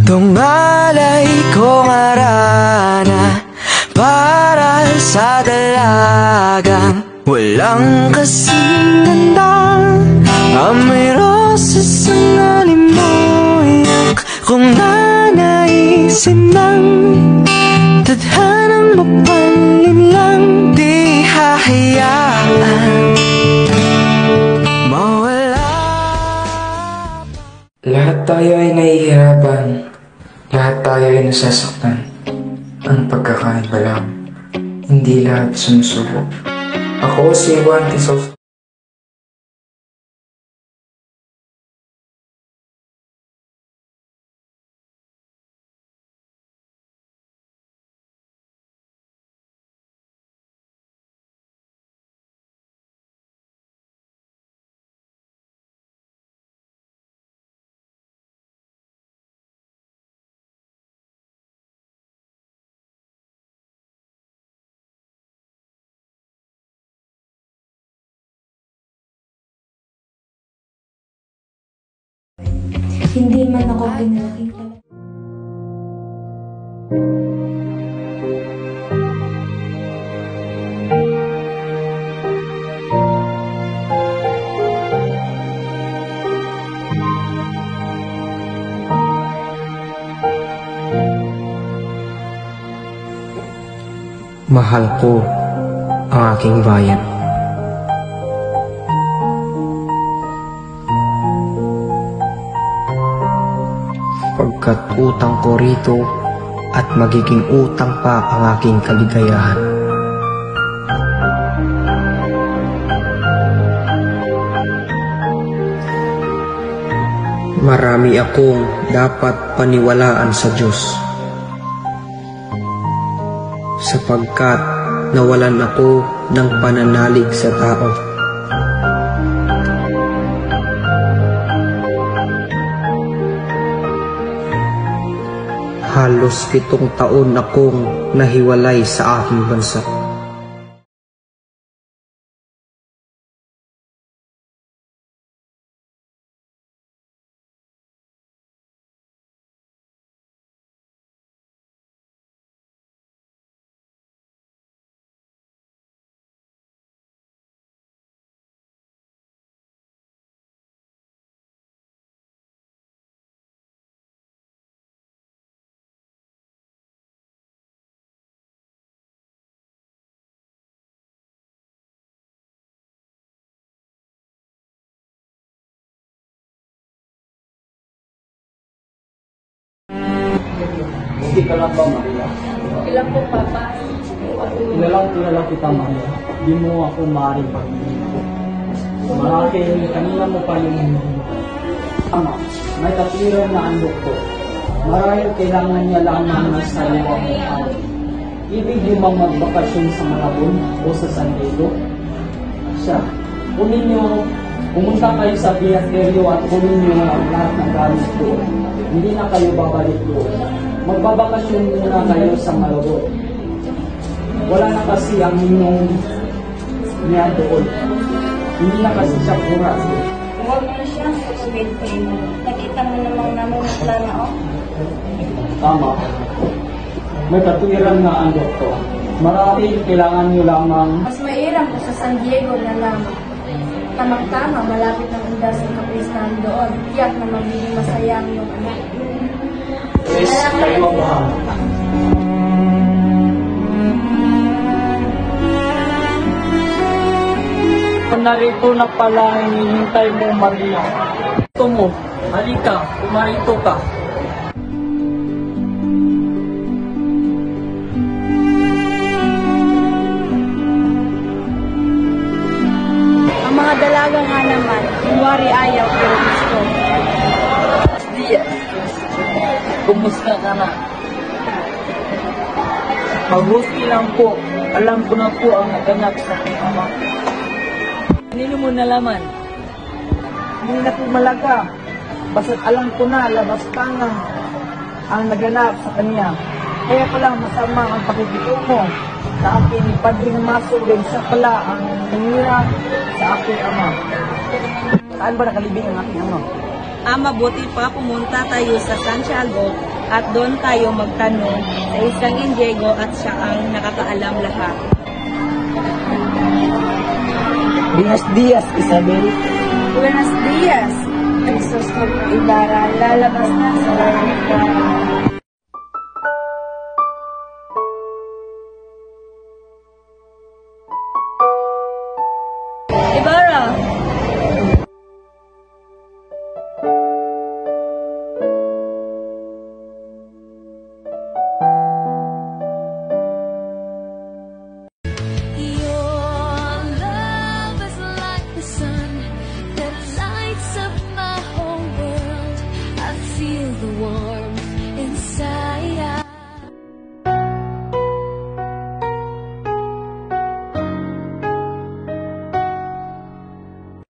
Itong alay kong arana para sa dalagang walang kasing ganda. Amoy roses ang alimoy kung nanaisin ng tadhanang mapalin lang. Di hahayaan mawala. Lahat tayo ay nahihirapan, lahat tayo ay nasasaktan. Ang pagkakaiba lang, hindi lahat sumusubok. Ako si Juan Tisos. Hindi man ako pinalaking Mahal ko ang aking bayan. Pagkat utang ko rito at magiging utang pa ang aking kaligayahan. Marami akong dapat paniwalaan sa Diyos, sapagkat nawalan ako ng pananalig sa tao. Halos 7 taon akong nahiwalay sa aking bansa. Hindi ka lang ba, Maria? ilang po, Papa. Kilalang kita, Maria. Di mo ako maaaring pag-ibig. Marahil kanina mo pa yung hindi. Ama, may katwiran na andok ko. Marahil kailangan niya lamang ng saliwa mo ako. Ibig yung mga magbakasyon sa Malabon o sa San Diego? Siya, kunin niyo, pumunta kayo sa Biaterio at kunin niyo ang lahat ng gamit doon. Hindi na kayo babalik doon. Magbabakasyon muna kayo sa Malabon. Wala na kasi ang inyong niya doon. Hindi na kasi siya pura. Huwag mo na siyang sasabihin mo. Nakita mo namang namumutla na ako. Tama. May katuwiran na ang doktor. Marahil kailangan nyo lamang. Mas mairam ko sa San Diego na lamang. Tamang-tama, malapit ng undas ng kapistahan doon. Tiyak na magiging masaya ang iyong anak. Yes, kayo ang bahala. Narito na pala ang hinihintay mo, Maria. Ito mo, halika, pumarito ka. Ang mga dalaga nga naman, kunwari ayaw pero gusto. Dia, kumusta ka na? Mabuti lang po. Alam ko na po ang naganap sa aking ama. Kanino mo nalaman? Hindi na po malaga. Basta't alam ko na, labas tangang ang naganap sa kanya. Kaya pala masama ang pakikitungo sa aking Padre Masulog. Siya pala ang nangira sa aking ama. Saan ba nakalibing ang aking ama? mabuti pa pumunta tayo sa Santiago at doon tayo magtanong sa isang Indiego at siya ang nakakaalam lahat. Buenos dias, Isabel. Buenos dias! Jesus Ibarra, lalabas na sa